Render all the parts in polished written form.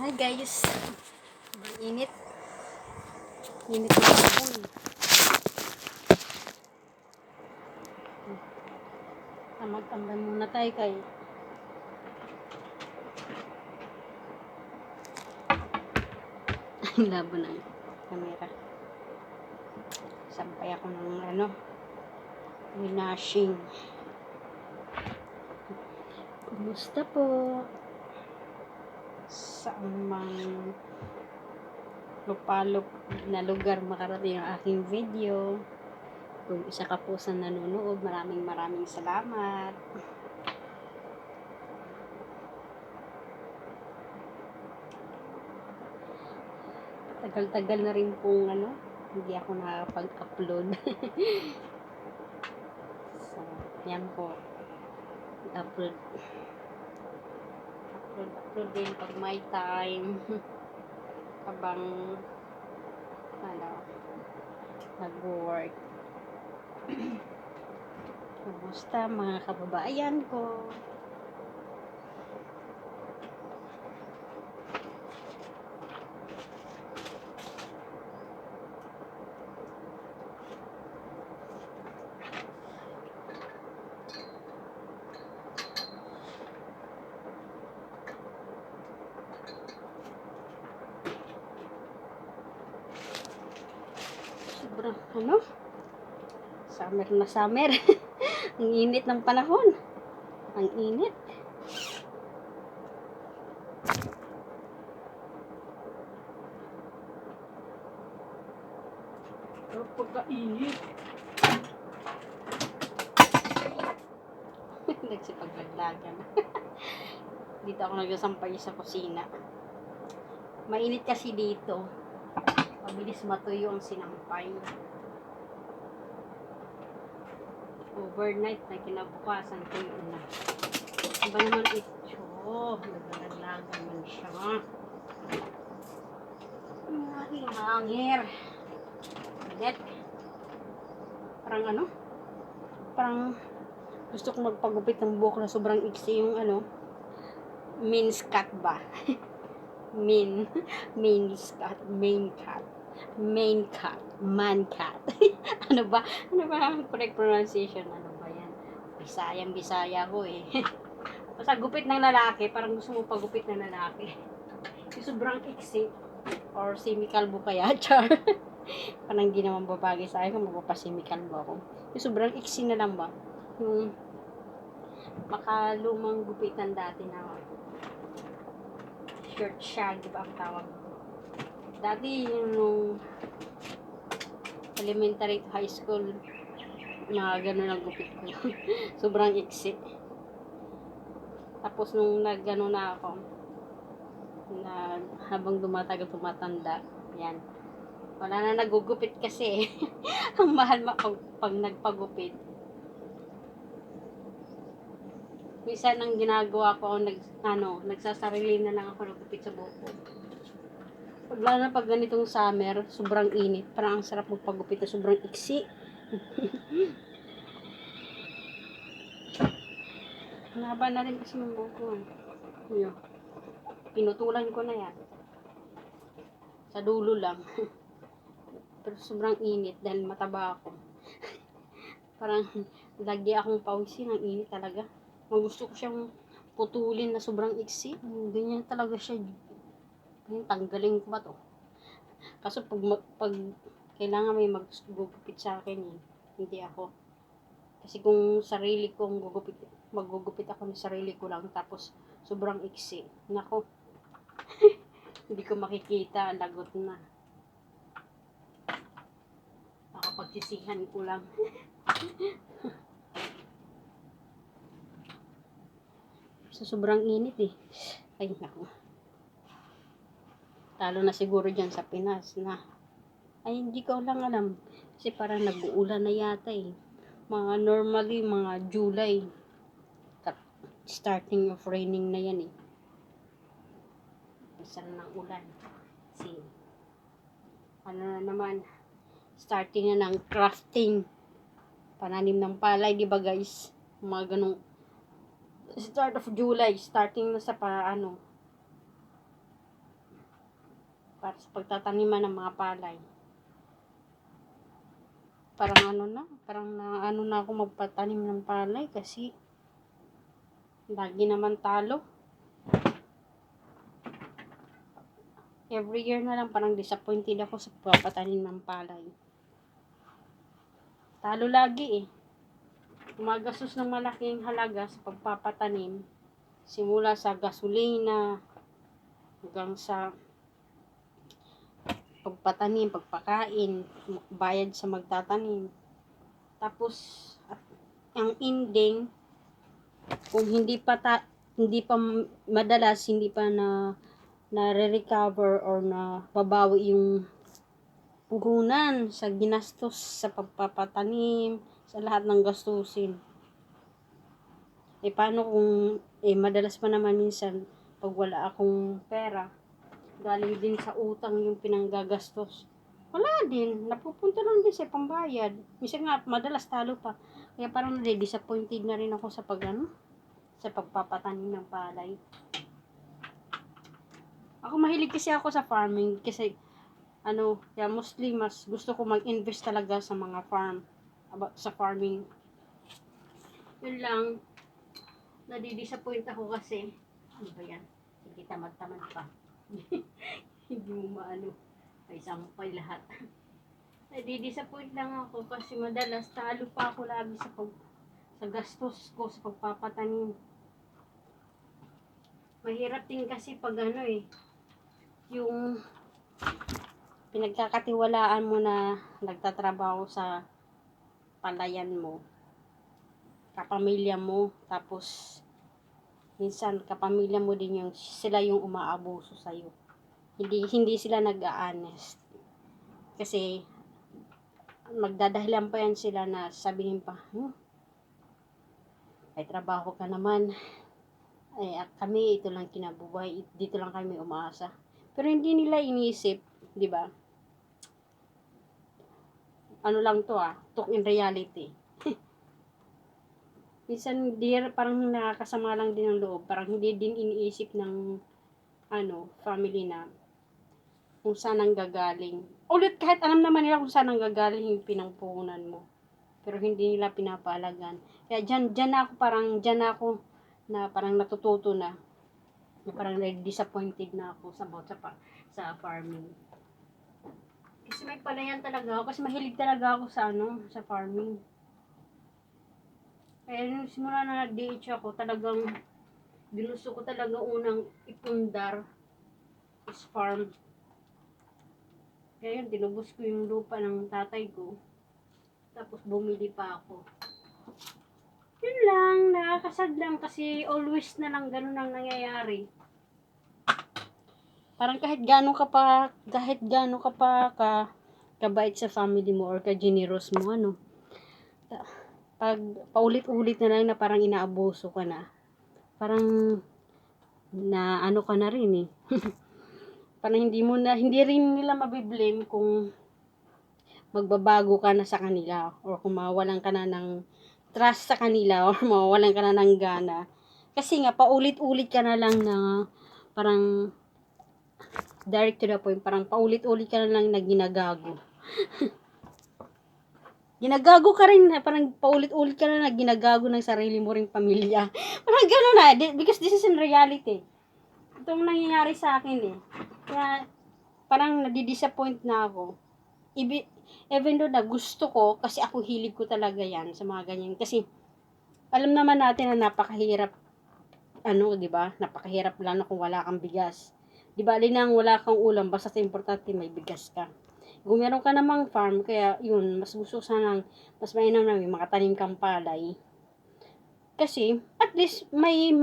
Hi guys. Sobrang init. Init na hapon. Tamad-tamad muna tayo kay labo ng camera. Sampay ako ng winashing. Kumusta po? Saan mang lupalop na lugar makarating ang aking video. Kung isa ka po sa nanonood, maraming salamat. Tagal-tagal na rin pong hindi ako nakapag-upload. So, yan po. Upload din pag may time. Habang nag-work. Kumusta mga kababayan ko? Sobrang summer na summer. Ang init ng panahon. Ang init. Pero pagka-init. Nagsipagladlagan. Dito ako nagsasampay sa kusina. Mainit kasi dito. Mabilis matuyo ang sinampay. Overnight na kinabukasan tuyo na. Iba naman ito. Naglalaglagan man siya. Ang aking hangir. Bilet. Parang gusto kong magpagupit ng buhok na sobrang iksi yung main cut ba? main cut. Man cut. Ano ba ang correct pronunciation? Ano ba yan? Bisaya ko eh. Basta gupit ng lalaki, parang gusto mo pagupit ng lalaki. Yung sobrang iksi or semi-kalbo kaya, char. Parang hindi naman babagay sa akin kung magpapasemi-kalbo ako. Yung sobrang iksi na lang ba? Yung makalumang gupitan dati na short shag, diba ang tawag? Dati nung elementary to high school, gano'n ang gupit ko. Sobrang iksi. Tapos nung na ako, habang tumatanda, yan. Wala na nagugupit kasi. Ang mahal pag nagpagupit. Minsan ang ginagawa ko, nagsasarili na lang ako nagupit sa buhok ko. Lalo na pag ganitong summer, sobrang init. Parang ang sarap magpagupit na sobrang iksi. Haba na rin kasi yung buhok ko. Pinutulan ko na yan. Sa dulo lang. Pero sobrang init dahil mataba ako. Parang lagi akong pawisin. Ang init talaga. Gusto ko siyang putulin na sobrang iksi. Ganyan talaga siya. Tanggalin ko ba to? Kaso pag kailangan may magugupit sa akin hindi ako. Kasi kung sarili kong magugupit ako ng sarili ko lang tapos sobrang iksi. Nako. Hindi ko makikita, lagot na. Nakapagsisihan ko lang. So, sobrang init eh. Ay, nako. Talo na siguro dyan sa Pinas na. Ay, hindi ko lang alam. Kasi parang nag-uulan na yata eh. Normally, mga July. Starting of raining na yan eh. Isa na ng ulan. See. Na naman. Starting na ng crafting. Pananim ng palay, di ba guys? Mga ganong start of July, starting na sa para sa pagtataniman ng mga palay. Parang na ako magpatanim ng palay kasi lagi naman talo. Every year na lang parang disappointed ako sa pagpatanim ng palay. Talo lagi eh. Gumagastos ng malaking halaga sa pagpapatanim. Simula sa gasolina hanggang sa pagpatanim, pagpakain, bayad sa magtatanim. Tapos ang ending, kung hindi pa madalas hindi pa na-recover or na babawi yung puhunan sa ginastos sa pagpapatanim, sa lahat ng gastusin. Paano kung madalas pa naman minsan pag wala akong pera, galing din sa utang yung pinanggagastos. Wala din, napupunta lang din sa pambayad. Minsan nga, madalas talo pa. Kaya parang disappointed na rin ako sa sa pagpapatanim ng palay. Ako mahilig kasi ako sa farming kasi kaya mostly mas gusto ko mag-invest talaga sa mga sa farming. Yun lang, nadidisappoint ako kasi, ano ba yan? Sige, tamad-tamad pa. Hindi mo ay sampay lahat. Nadidisappoint lang ako kasi madalas talo pa ako lagi sa gastos ko sa pagpapatanim. Mahirap din kasi pag yung pinagkakatiwalaan mo na nagtatrabaho sa palayan mo, kapamilya mo, tapos minsan kapamilya mo din sila yung umaabuso sa'yo. Hindi sila nag-a-honest. Kasi magdadahilan pa yan sila na sabihin pa, ay trabaho ka naman. Ay kami ito lang kinabubuhay, dito lang kami umaasa. Pero hindi nila iniisip, 'di ba? Lang to talk in reality. Minsan parang nakakasama lang din ang loob, parang hindi din iniisip ng family na kung saan ang gagaling. Ulit kahit alam naman nila kung saan ang gagaling yung pinangpuhunan mo. Pero hindi nila pinapahalagan. Kaya dyan ako na parang natututo na parang disappointed na ako sa farming. Kasi may palayan talaga ako, kasi mahilig talaga ako sa farming. Kaya nung simula na nag-DH ako, talagang ginusto ko talaga unang ipundar is farm. Kaya yun, tinubos ko yung lupa ng tatay ko. Tapos bumili pa ako. Yun lang, nakakasad lang kasi always na lang ganun ang nangyayari. Parang kahit gaano ka pa kabait sa family mo or ka-generous mo, pag paulit-ulit na lang na parang inaabuso ka na, parang na ka na rin parang hindi rin nila mabiblame kung magbabago ka na sa kanila or kung mawalan ka na ng trust sa kanila or mawalan ka na ng gana. Kasi nga, paulit-ulit ka na lang na parang direct to the point, parang paulit-ulit ka na lang na ginagago. Ginagago ka rin, parang paulit-ulit ka na ginagago ng sarili mo ring pamilya. Parang gano'n because this is in reality. Itong nangyayari sa akin Kaya, parang nadidisappoint na ako. Even though na gusto ko, kasi ako hilig ko talaga yan sa mga ganyan. Kasi, alam naman natin na napakahirap, di ba? Napakahirap lang kung wala kang bigas. Di ba, alinang wala kang ulam, basta importante may bigas ka. Kung meron ka namang farm, kaya yun, mas gusto sanang, mas mainam na may makatanim kang palay. Kasi, at least, may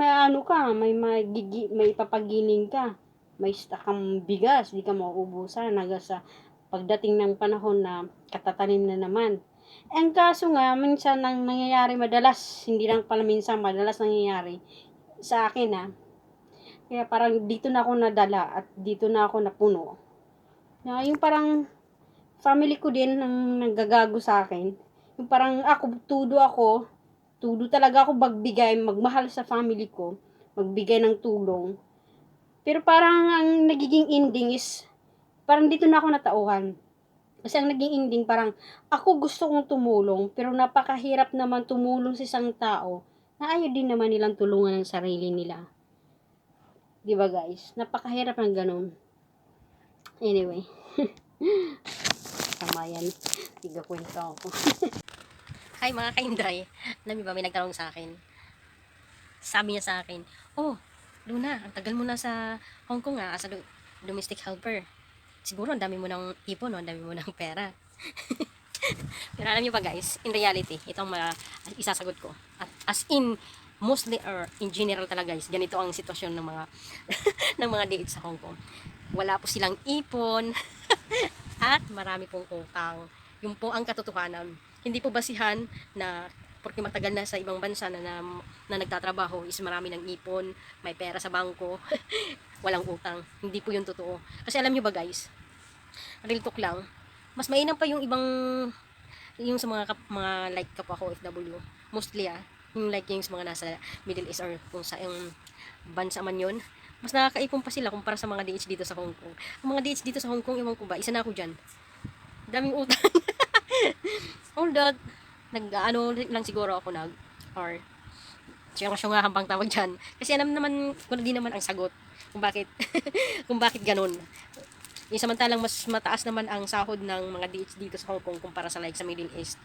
ipapagiling ka. May stock kang bigas, di ka mauubusan hanggang sa pagdating ng panahon na katatanim na naman. Ang kaso nga, minsan ang nangyayari madalas, hindi lang pala minsan, madalas nangyayari sa akin Kaya parang dito na ako nadala at dito na ako napuno. Na yung parang family ko din ang naggagago sa akin. Yung parang tudo talaga ako magbigay, magmahal sa family ko, magbigay ng tulong. Pero parang ang nagiging ending is, parang dito na ako natauhan. Kasi ang naging ending parang, ako gusto kong tumulong, pero napakahirap naman tumulong sa isang tao na ayaw din naman nilang tulungan ng sarili nila. 'Di ba guys? Napakahirap ng ganun. Anyway. Tama yan. Tiga kwento ako. Hi mga kainday. Alam niyo ba, may nagtanong sa akin. Sabi niya sa akin, "Oh, Luna, ang tagal mo na sa Hong Kong as a domestic helper. Siguro ang dami mo ng ipon, no? Ang dami mo ng pera." Pero alam niyo ba guys, in reality, itong isasagot ko. At as in, mostly or in general talaga guys, ganito ang sitwasyon ng mga ng mga DH sa Hong Kong. Wala po silang ipon at marami pong utang. Yung po ang katotohanan. Hindi po basihan na porque matagal na sa ibang bansa na nagtatrabaho is marami ng ipon, may pera sa bangko, walang utang. Hindi po yun totoo. Kasi alam nyo ba guys, real talk lang, mas mainam pa yung ibang, yung sa mga like kapwa ko OFW, mostly yung like yung sa mga nasa Middle East or kung sa yung bansa man yun, mas nakakaipon pa sila kumpara sa mga DH dito sa Hong Kong. Ang mga DH dito sa Hong Kong, ewan ko ba, isa na ako dyan. Daming utang. Although, nag-ano lang siguro ako or syunga habang tawag dyan. Kasi alam naman ko na din naman ang sagot kung bakit, kung bakit ganun. Yung samantalang mas mataas naman ang sahod ng mga DH dito sa Hong Kong kumpara sa like sa Middle East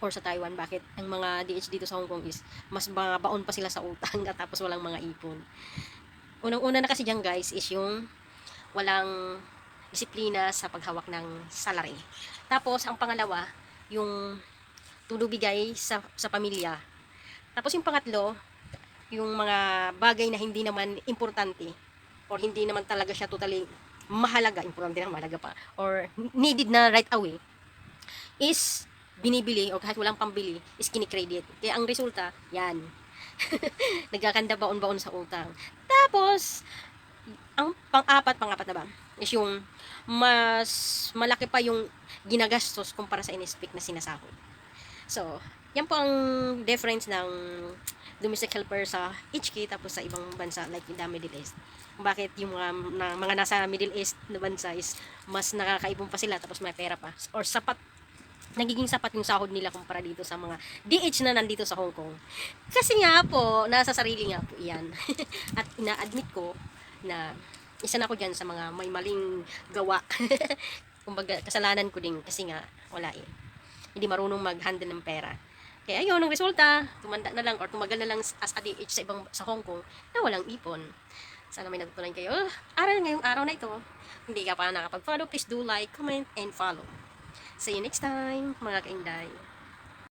or sa Taiwan. Bakit ang mga DH dito sa Hong Kong is mas baon pa sila sa utang at tapos walang mga ipon. Unang-una na kasi dyan guys is yung walang disiplina sa paghawak ng salary. Tapos ang pangalawa, yung tulubigay sa pamilya. Tapos yung pangatlo, yung mga bagay na hindi naman importante or hindi naman talaga siya totally mahalaga, importante na mahalaga pa, or needed na right away, is binibili o kahit walang pambili, is kinikredit. Kaya ang resulta, yan. Nagkakanda baon-baon sa utang. Tapos, ang pang-apat na ba, is yung mas malaki pa yung ginagastos kumpara sa in-expect na sinasahod. So, yan po ang difference ng domestic helper sa HK tapos sa ibang bansa like in the Middle East. Bakit yung mga nasa Middle East na bansa is mas nakakaipon pa sila tapos may pera pa or sapat, nagiging sapat yung sahod nila kumpara dito sa mga DH na nandito sa Hong Kong. Kasi nga po, nasa sarili nga po iyan. At ina-admit ko na isa na ako dyan sa mga may maling gawa. Kumbaga, kasalanan ko din kasi nga wala hindi marunong mag-handle ng pera. Kaya ayun, ang resulta, tumanda na lang or tumagal na lang as a DH sa Hong Kong na walang ipon. Sana may natutunan kayo. Aral ngayong araw na ito. Hindi ka pa nakapag-follow, please do like, comment, and follow. See you next time, mga kainday.